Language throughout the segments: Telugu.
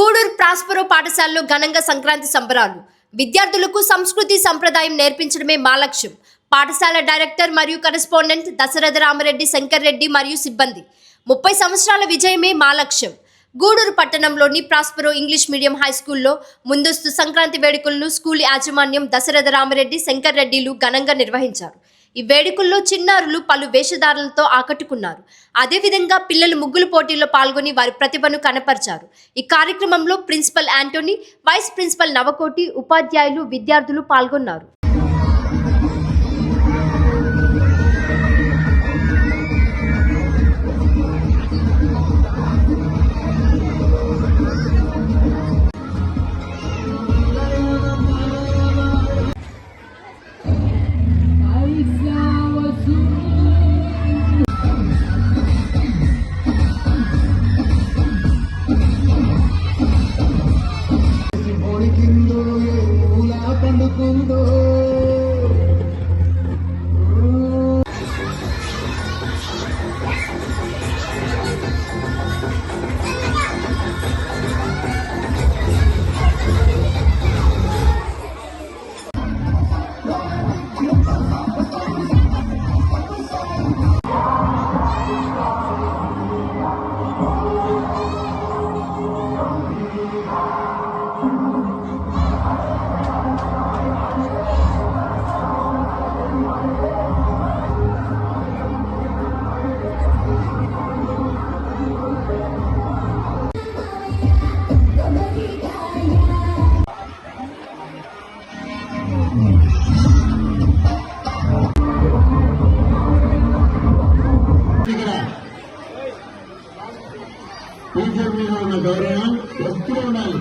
గూడూరు ప్రాస్పరో పాఠశాలలో ఘనంగా సంక్రాంతి సంబరాలు. విద్యార్థులకు సంస్కృతి సంప్రదాయం నేర్పించడమే మా లక్ష్యం. పాఠశాల డైరెక్టర్ మరియు కరెస్పాండెంట్ దశరథ రామరెడ్డి, శంకర్ రెడ్డి మరియు సిబ్బంది. 30 సంవత్సరాల విజయమే మా లక్ష్యం. గూడూరు పట్టణంలోని ప్రాస్పరో ఇంగ్లీష్ మీడియం హై స్కూల్లో ముందస్తు సంక్రాంతి వేడుకలను స్కూల్ యాజమాన్యం దశరథ రామరెడ్డి, శంకర్ రెడ్డిలు ఘనంగా నిర్వహించారు. ఈ వేడుకల్లో చిన్నారులు పలు వేషధారణలతో ఆకట్టుకున్నారు. అదేవిధంగా పిల్లలు ముగ్గులు పోటీల్లో పాల్గొని వారి ప్రతిభను కనపరిచారు. ఈ కార్యక్రమంలో principal Anthony, vice principal Navakoti, ఉపాధ్యాయులు, విద్యార్థులు పాల్గొన్నారు. టీచర్ మీద ఉన్న గౌరవం వస్తూ ఉండాలి.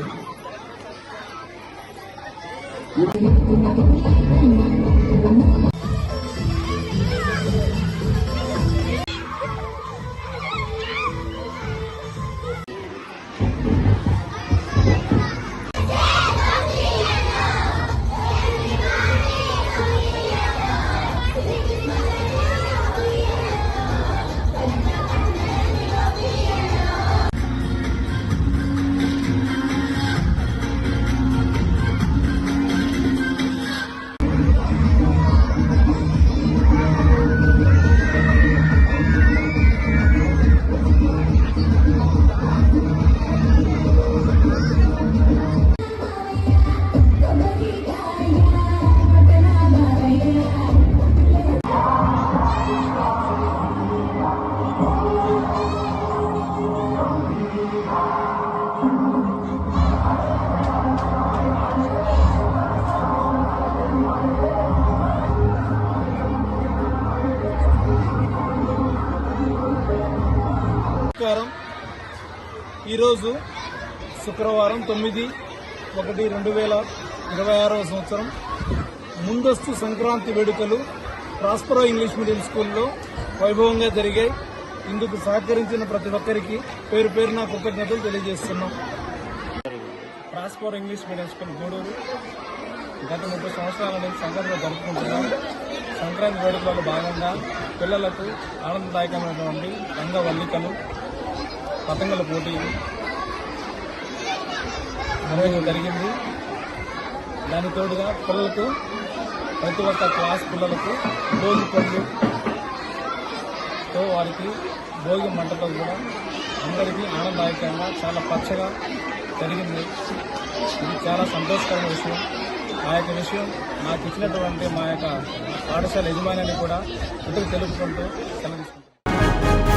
ఈరోజు శుక్రవారం 9/1/2026 సంవత్సరం ముందస్తు సంక్రాంతి వేడుకలు ప్రాస్పరో ఇంగ్లీష్ మీడియం స్కూల్లో వైభవంగా జరిగాయి. ఇందుకు సహకరించిన ప్రతి ఒక్కరికి పేరు పేరున కృతజ్ఞతలు తెలియజేస్తున్నాం. ప్రాస్పరో ఇంగ్లీష్ మీడియం స్కూల్ గూడూరు గత 30 సంవత్సరాల నుంచి సంక్రాంతిగా జరుపుకుంటున్నాం. సంక్రాంతి వేడుకలలో భాగంగా పిల్లలకు ఆనందదాయకమైనటువంటి రంగవల్లికలు, పతంగుల పోటీలు నిర్వహించడం జరిగింది. దానికి తోడుగా పిల్లలకు ప్రతి ఒక్క క్లాస్ పిల్లలకు భోగి పళ్ళుతో వారికి భోగి మంటతో కూడా అందరికీ ఆనందదాయకంగా చాలా పచ్చగా జరిగింది. ఇది చాలా సంతోషకరమైన విషయం. ఆ యొక్క విషయం నాకు ఇచ్చినటువంటి మా యొక్క పాఠశాల యజమానిని కూడా తెలుపుకుంటూ సెలవు తీసుకుంటాం.